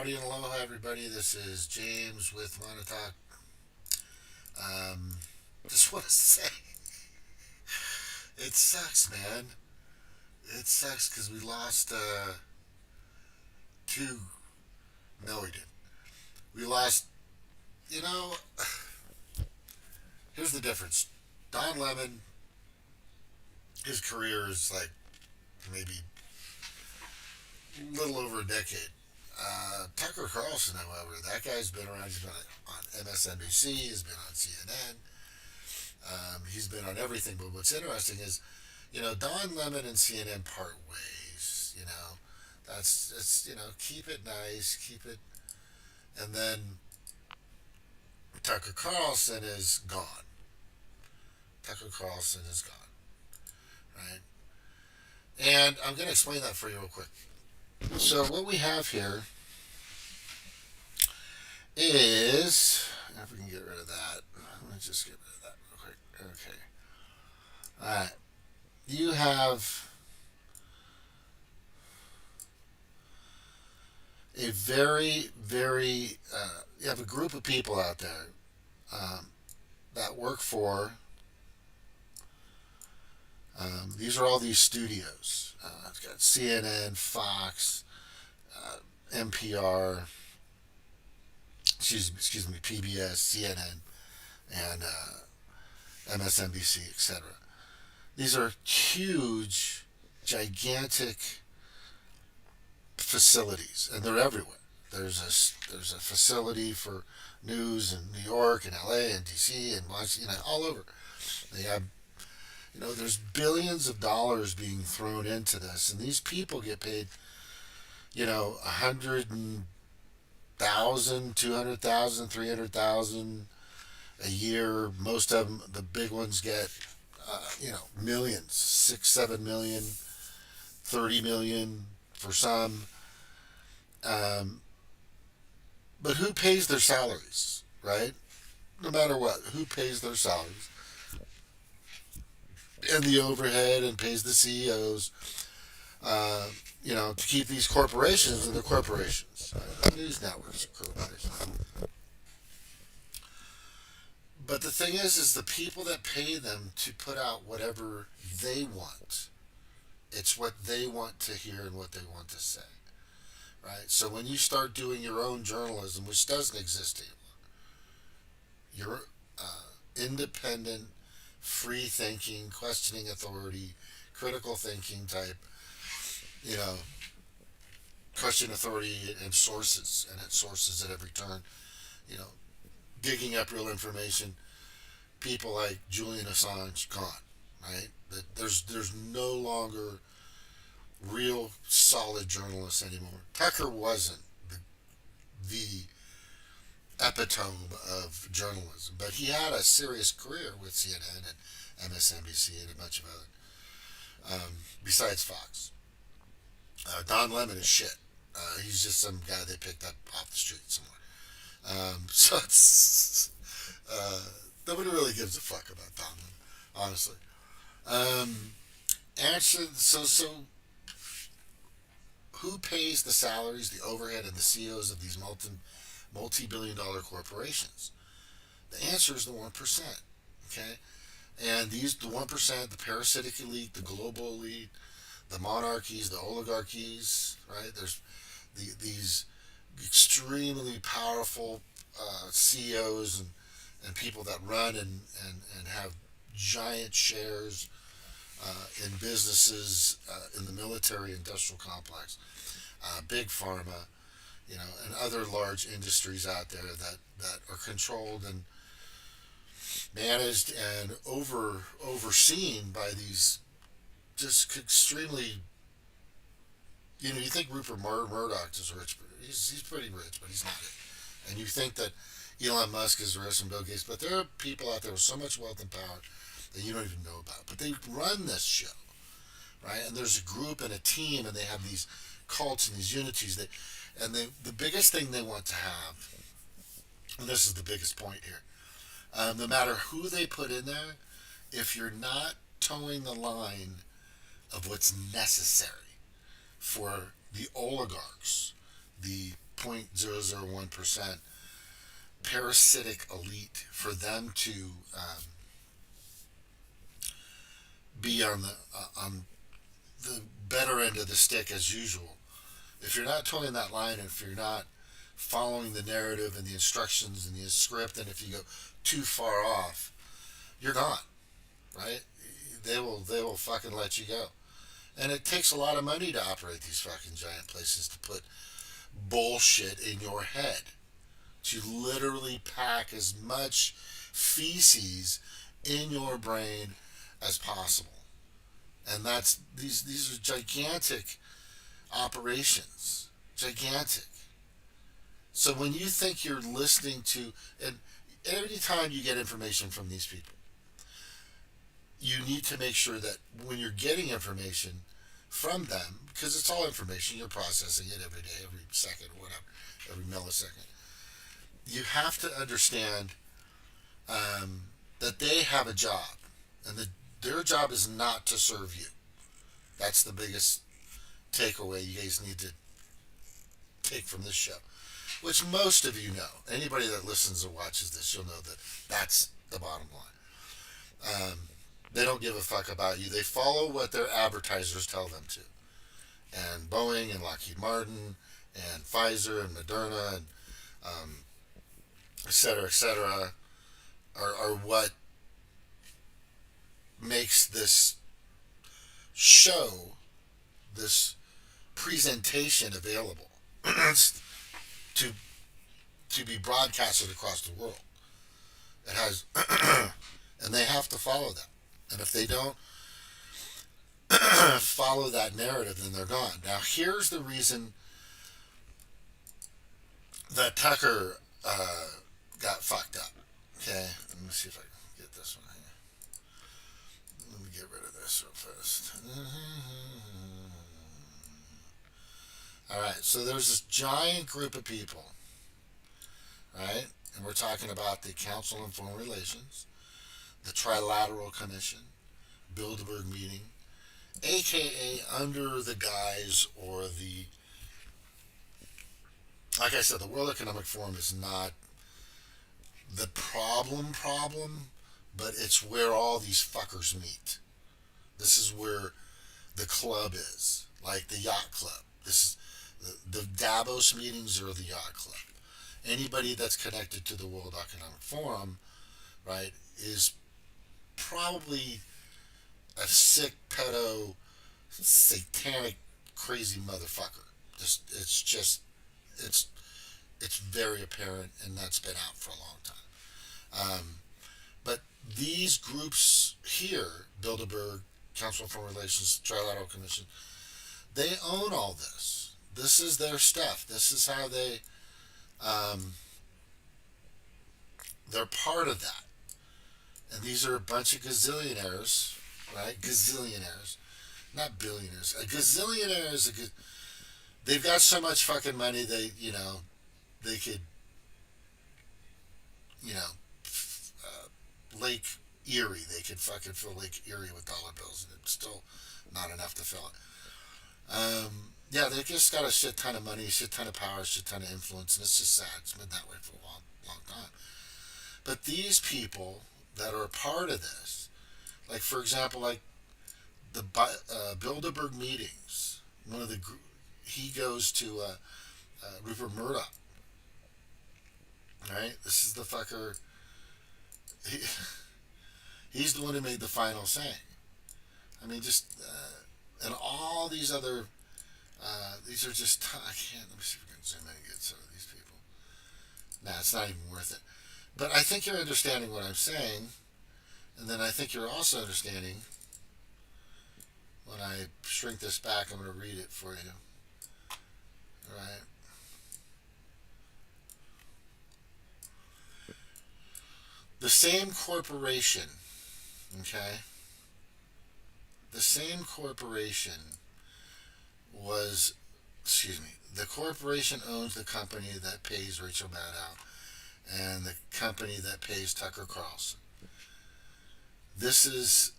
Howdy and aloha, everybody. This is James with Montauk. Um, just want to say, it sucks, man. It sucks because we lost two. No, we didn't. We lost. You know, here's the difference. Don Lemon, his career is like maybe a little over a decade. Tucker Carlson, however, that guy's been around. He's been on MSNBC. He's been on CNN. He's been on everything. But what's interesting is, Don Lemon and CNN part ways. That's keep it nice, keep it, and then Tucker Carlson is gone. Tucker Carlson is gone, right? And I'm going to explain that for you real quick. So what we have here is, if we can get rid of that, let me just get rid of that real quick. Okay. All right. You have a you have a group of people out there um, that work for, these are all these studios. It's got CNN, Fox, NPR, excuse me, PBS, CNN, and MSNBC, etc. These are huge, gigantic facilities, and they're everywhere. There's a facility for news in New York and LA and DC and Washington, all over. They have, there's billions of dollars being thrown into this, and these people get paid, 100,000, 200,000, 300,000 a year. Most of them, the big ones, get millions, 6, 7 million, 30 million for some. But who pays their salaries, right? No matter what, who pays their salaries? And the overhead, and pays the CEOs, to keep these corporations and the corporations. News networks are corporations. But the thing is the people that pay them to put out whatever they want. It's what they want to hear and what they want to say, right? So when you start doing your own journalism, which doesn't exist anymore, your independent, free thinking, questioning authority, critical thinking type, you know, question authority and sources, and it sources at every turn, you know, digging up real information. People like Julian Assange gone, right? That there's no longer real solid journalists anymore. Tucker wasn't the epitome of journalism, but he had a serious career with CNN and MSNBC and a bunch of other, besides Fox. Don Lemon is shit. He's just some guy they picked up off the street somewhere. So it's nobody really gives a fuck about Don Lemon, honestly. Answer so who pays the salaries, the overhead, and the CEOs of these multi-billion-dollar corporations? The answer is the 1%. Okay, and the 1%, the parasitic elite, the global elite, the monarchies, the oligarchies. Right? There's these extremely powerful CEOs and people that run and have giant shares in businesses, in the military industrial complex, big pharma, and other large industries out there that are controlled and managed and overseen by these just extremely. You think Rupert Murdoch is rich, but he's pretty rich, but he's not it. And you think that Elon Musk is rich and Bill Gates, but there are people out there with so much wealth and power that you don't even know about. But they run this show, right? And there's a group and a team, and they have these cults and these unities. The biggest thing they want to have, and this is the biggest point here, no matter who they put in there, if you're not towing the line of what's necessary for the oligarchs, the 0.001% parasitic elite for them to be on the better end of the stick as usual. If you're not towing that line, and if you're not following the narrative and the instructions and the script, and if you go too far off, you're gone, right? They will fucking let you go. And it takes a lot of money to operate these fucking giant places, to put bullshit in your head, to literally pack as much feces in your brain as possible. And that's these are gigantic operations. Gigantic. So when you think you're listening to, and every time you get information from these people, you need to make sure that when you're getting information from them, because it's all information, you're processing it every day, every second, whatever, every millisecond, you have to understand that they have a job, and their job is not to serve you. That's the biggest takeaway you guys need to take from this show, which most of you know. Anybody that listens or watches this, you'll know that that's the bottom line. They don't give a fuck about you. They follow what their advertisers tell them to. And Boeing and Lockheed Martin and Pfizer and Moderna and et cetera, are what makes this show, this presentation available to be broadcasted across the world. It has, and they have to follow that. And if they don't follow that narrative, then they're gone. Now, here's the reason that Tucker got fucked up. Okay, let me see if I can get this one here. Let me get rid of this real fast. All right, so there's this giant group of people, right? And we're talking about the Council on Foreign Relations, the Trilateral Commission, Bilderberg meeting, aka under the guise, or the, like I said, the World Economic Forum is not the problem, but it's where all these fuckers meet. This is where the club is, like the yacht club. This is the Davos meetings are the yacht club. Anybody that's connected to the World Economic Forum, right, is probably a sick, pedo, satanic, crazy motherfucker. It's very apparent, and that's been out for a long time. But these groups here, Bilderberg, Council on Foreign Relations, Trilateral Commission, they own all this. This is their stuff. This is how they're part of that. And these are a bunch of gazillionaires, right? Gazillionaires, not billionaires. A gazillionaire is they've got so much fucking money, they could, Lake Erie, they could fucking fill Lake Erie with dollar bills, and it's still not enough to fill it. Yeah, they just got a shit ton of money, a shit ton of power, a shit ton of influence, and it's just sad. It's been that way for a long time. But these people that are a part of this, like, for example, like the Bilderberg meetings, he goes to Rupert Murdoch, right? This is the fucker. He's the one who made the final say. I mean, and all these other, these are just, I can't, let me see if we can zoom in and get some of these people. Nah, it's not even worth it. But I think you're understanding what I'm saying, and then I think you're also understanding, when I shrink this back, I'm going to read it for you. All right. The same corporation, okay? The same corporation the corporation owns the company that pays Rachel Maddow and the company that pays Tucker Carlson. This is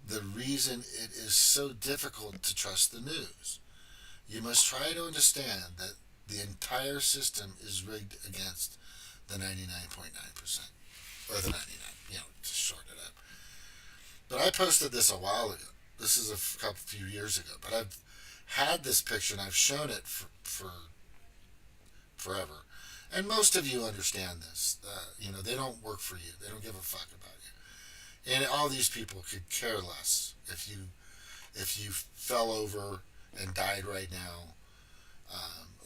the reason it is so difficult to trust the news. You must try to understand that The entire system is rigged against the 99.9%. Or the 99, to shorten it up. But I posted this a while ago. This is a few years ago. But I've had this picture and I've shown it for forever. And most of you understand this. They don't work for you. They don't give a fuck about you. And all these people could care less if you fell over and died right now,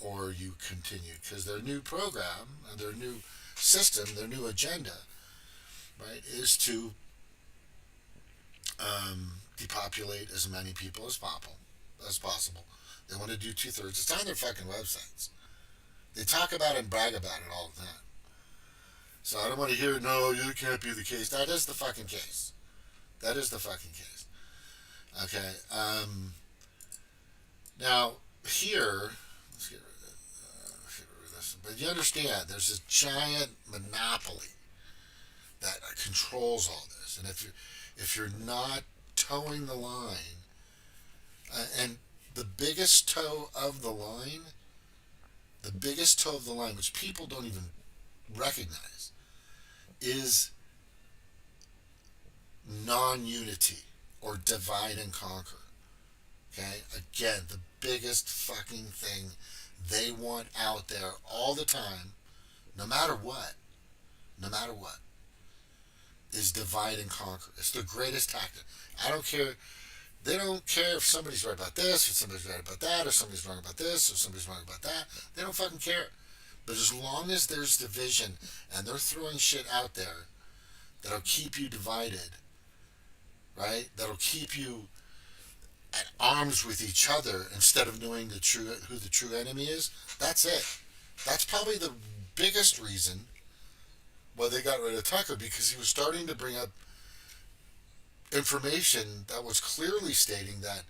or you continued, because their new program and their new system, their new agenda, right, is to depopulate as many people as possible. They want to do 2/3. It's on their fucking websites. They talk about it and brag about it all the time. So I don't want to hear, no, you can't be the case. That is the fucking case. That is the fucking case. Okay. Now, here, let's get rid of this. But you understand, there's this giant monopoly that controls all this. And if you're not towing the line, and the biggest toe of the line, which people don't even recognize, is non-unity or divide and conquer. Okay? Again, the biggest fucking thing they want out there all the time, no matter what, is divide and conquer. It's the greatest tactic. I don't care. They don't care if somebody's right about this, or somebody's right about that, or somebody's wrong about this, or somebody's wrong about that. They don't fucking care. But as long as there's division and they're throwing shit out there that'll keep you divided, right? That'll keep you at arms with each other instead of knowing who the true enemy is. That's it. That's probably the biggest reason why they got rid of Tucker, because he was starting to bring up information that was clearly stating that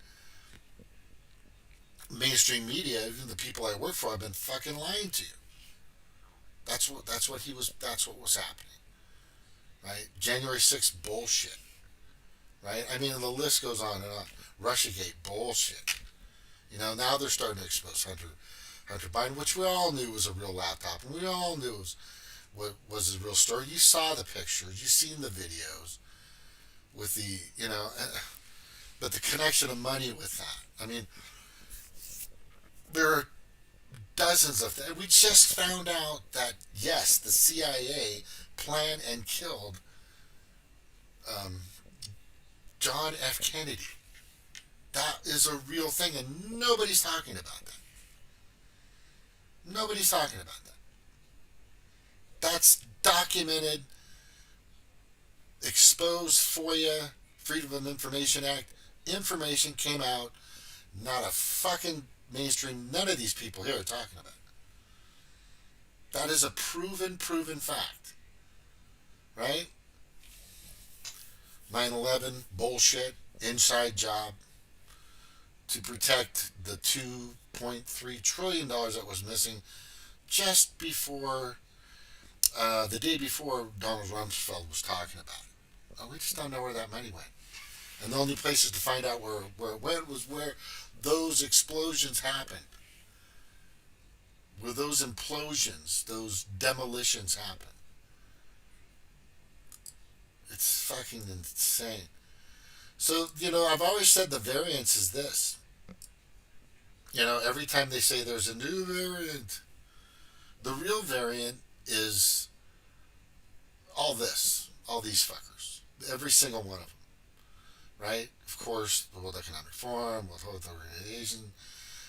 mainstream media, even the people I work for, have been fucking lying to you. That's what was happening, right? January 6th bullshit, right? I mean, the list goes on and on. Russiagate bullshit. Now they're starting to expose Hunter Biden, which we all knew was a real laptop, and we all knew was a real story. You saw the pictures, you seen the videos with but the connection of money with that. I mean, there are dozens of things. We just found out that, yes, the CIA planned and killed John F. Kennedy. That is a real thing, and nobody's talking about that. Nobody's talking about that. That's documented, exposed FOIA, Freedom of Information Act. Information came out. Not a fucking mainstream, none of these people here are talking about it. That is a proven fact. Right? 9/11, bullshit, inside job to protect the $2.3 trillion that was missing just before, the day before Donald Rumsfeld was talking about it. We just don't know where that money went. And the only places to find out where it went was where those explosions happened. Where those implosions, those demolitions happen. It's fucking insane. So, I've always said the variance is this. Every time they say there's a new variant, the real variant is all these fuckers. Every single one of them. Right? Of course, the World Economic Forum, World Health Organization,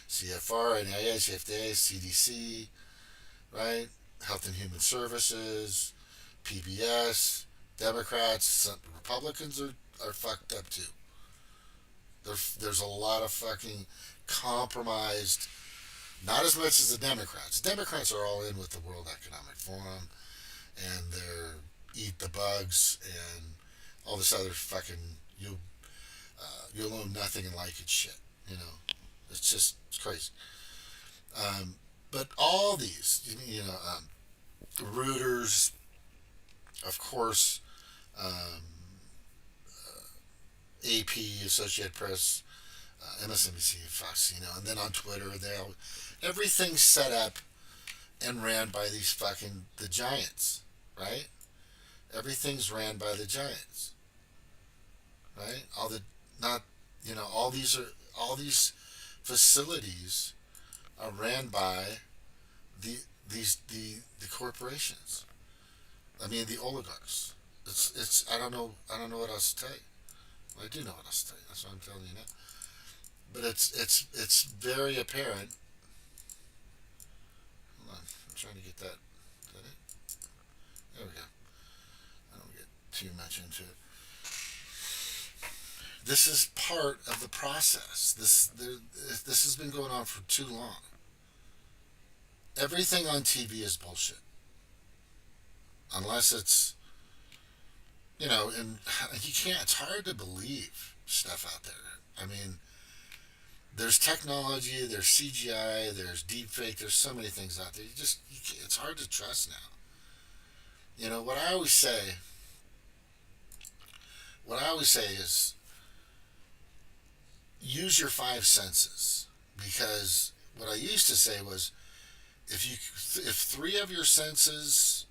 CFR, NIH, FDA, CDC, right? Health and Human Services, PBS, Democrats, some Republicans are fucked up too. There's a lot of fucking compromised, not as much as the Democrats. Democrats are all in with the World Economic Forum and their eat the bugs and all this other fucking you'll own nothing and like it shit. It's crazy. But all these, Reuters, of course, AP, Associated Press, MSNBC, Fox, and then on Twitter, everything's set up and ran by these fucking the giants, right? Everything's ran by the giants, right? All the not, all these facilities are ran by the the corporations. I mean, the oligarchs. It's I don't know what else to tell you. Well, I do know what else to tell you. That's what I'm telling you now. But it's very apparent. Hold on, I'm trying to get that. Is that it? There we go. I don't get too much into it. This is part of the process. This has been going on for too long. Everything on TV is bullshit, unless it's and you can't. It's hard to believe stuff out there. I mean, there's technology, there's CGI, there's deepfake, there's so many things out there. It's hard to trust now. What I always say. What I always say is use your five senses, because what I used to say was if three of your senses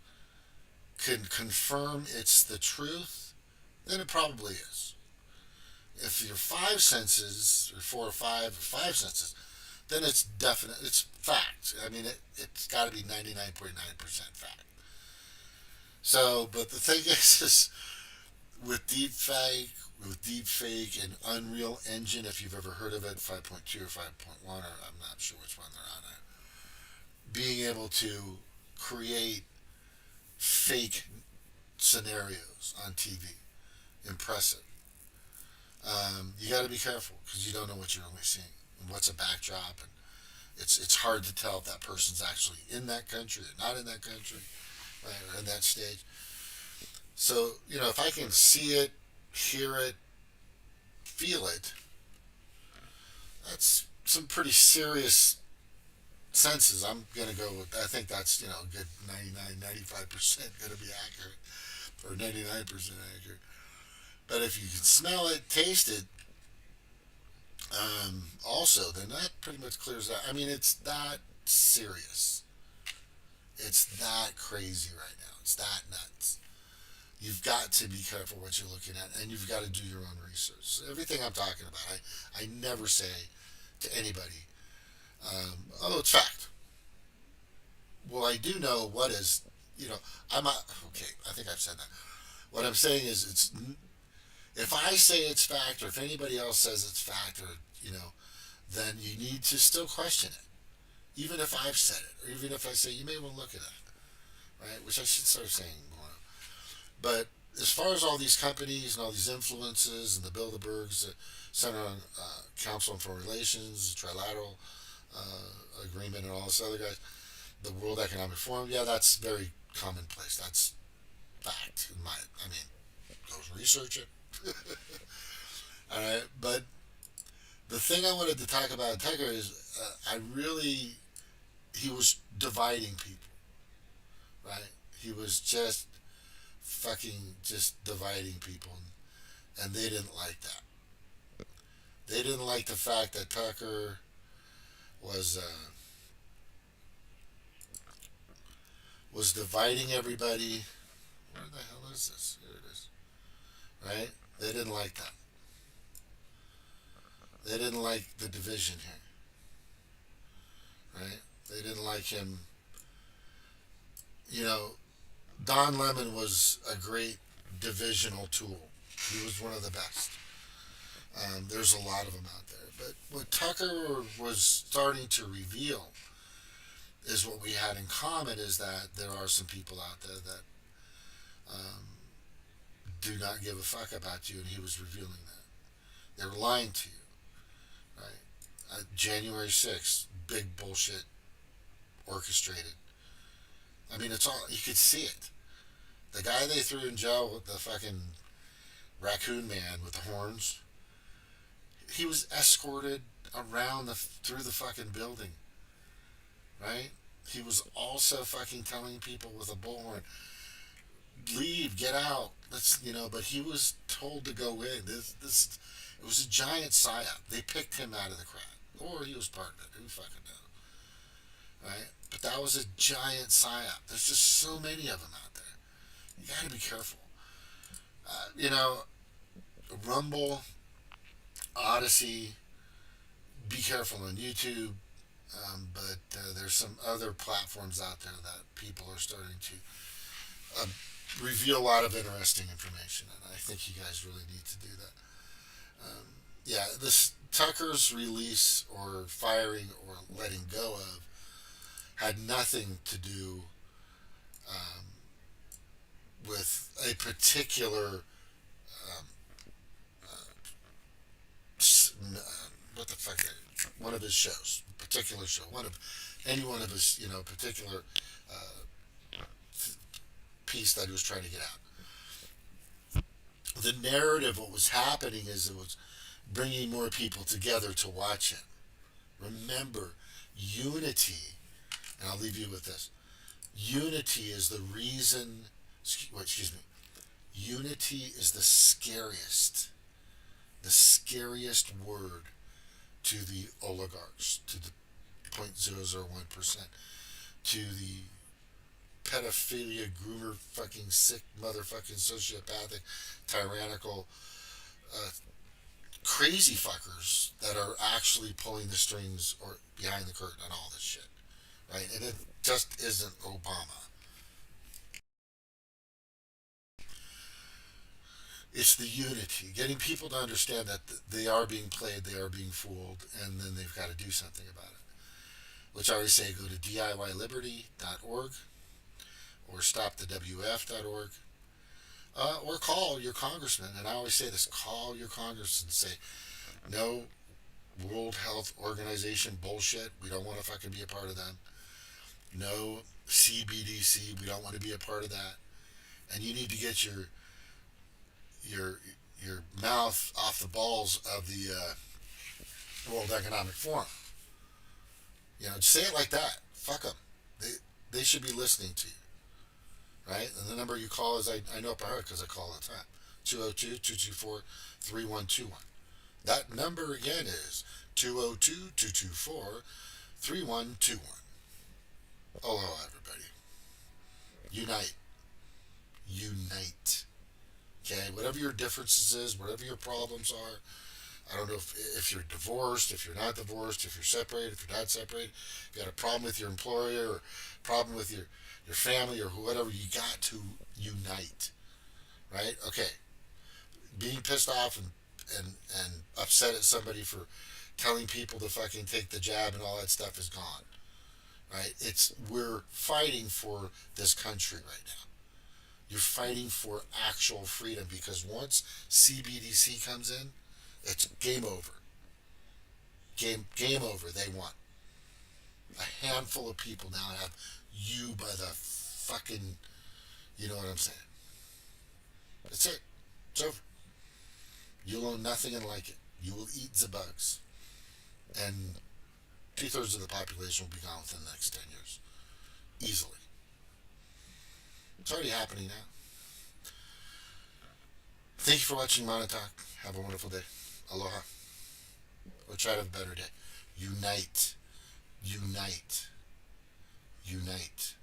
can confirm it's the truth, then it probably is. If your five senses, or four or five senses, then it's definite. It's fact. I mean, it's got to be 99.9% fact. So, but the thing is with deepfake and Unreal Engine, if you've ever heard of it, 5.2 or 5.1, or I'm not sure which one they're on. Being able to create fake scenarios on TV, impressive. You got to be careful because you don't know what you're really seeing and what's a backdrop, and it's hard to tell if that person's actually in that country or not in that country, right, or in that stage. So if I can see it, hear it, feel it, that's some pretty serious senses. I'm gonna go with. I think that's a good 99, 95% gonna be accurate, or 99% accurate. But if you can smell it, taste it, also, then that pretty much clears that. I mean, it's that serious. It's that crazy right now. It's that nuts. You've got to be careful what you're looking at, and you've got to do your own research. So everything I'm talking about, I never say to anybody, "Oh, it's fact." Well, I do know what is, I'm not, okay. I think I've said that. What I'm saying is, if I say it's fact, or if anybody else says it's fact, or then you need to still question it, even if I've said it, or even if I say you may want to look at that, right? Which I should start saying more. But as far as all these companies and all these influences and the Bilderbergs, the Center on Council on Foreign Relations, Trilateral Agreement, and all this other guys, the World Economic Forum, yeah, that's very commonplace. That's fact. I mean, go research it. All right, but the thing I wanted to talk about Tucker is he was dividing people, right? He was just fucking just dividing people, and they didn't like that. They didn't like the fact that Tucker was dividing everybody. Where the hell is this? Here it is. Right? They didn't like that. They didn't like the division here. Right? They didn't like him. You know, Don Lemon was a great divisional tool. He was one of the best. There's a lot of them out there. But what Tucker was starting to reveal is what we had in common is that there are some people out there that do not give a fuck about you, and he was revealing that. They were lying to you, right? January 6th, big bullshit, orchestrated. I mean, it's all, you could see it. The guy they threw in jail with the fucking raccoon man with the horns, he was escorted through the fucking building, right? He was also fucking telling people with a bullhorn, leave, get out. Let's, but he was told to go in. This, it was a giant psyop. They picked him out of the crowd, or he was part of it. Who fucking knows, right? But that was a giant psyop. There's just so many of them out there. You got to be careful. Uh, you know, Rumble, Odyssey. Be careful on YouTube. But there's some other platforms out there that people are starting to uh, reveal a lot of interesting information, and I think you guys really need to do that. Yeah, this Tucker's release or firing or letting go of had nothing to do um, with a particular um, what the fuck, one of his shows, particular show, one of any one of his, particular uh, piece that he was trying to get out. The narrative, what was happening is it was bringing more people together to watch it. Remember, unity, and I'll leave you with this. Unity is the reason. Excuse me. Unity is the scariest word to the oligarchs, to the 0.001%, to the pedophilia, groomer, fucking sick, motherfucking sociopathic, tyrannical, uh, crazy fuckers that are actually pulling the strings or behind the curtain on all this shit, right? And it just isn't Obama. It's the unity, getting people to understand that they are being played, they are being fooled, and then they've got to do something about it. Which I always say, go to DIYliberty.org or stopthewf.org, or call your congressman. And I always say this: call your congressman and say, no World Health Organization bullshit. We don't want to fucking be a part of them. No CBDC. We don't want to be a part of that. And you need to get your your mouth off the balls of the World Economic Forum. Just say it like that. Fuck them. They should be listening to you, right? And the number you call is, I know it by heart because I call all the time, 202-224-3121. That number again is 202-224-3121. Aloha, everybody. Unite. Unite. Okay? Whatever your differences is, whatever your problems are, I don't know if you're divorced, if you're not divorced, if you're separated, if you're not separated, if you got a problem with your employer or problem with your family or whatever, you got to unite. Right? Okay. Being pissed off and upset at somebody for telling people to fucking take the jab and all that stuff is gone. Right? We're fighting for this country right now. You're fighting for actual freedom, because once CBDC comes in, it's game over. Game over. They won. A handful of people now have you by the fucking, you know what I'm saying. That's it. It's over. You'll own nothing and like it. You will eat the bugs. And 2/3 of the population will be gone within the next 10 years. Easily. It's already happening now. Thank you for watching Monotalk. Have a wonderful day. Aloha. Or try to have a better day. Unite. Unite. Unite.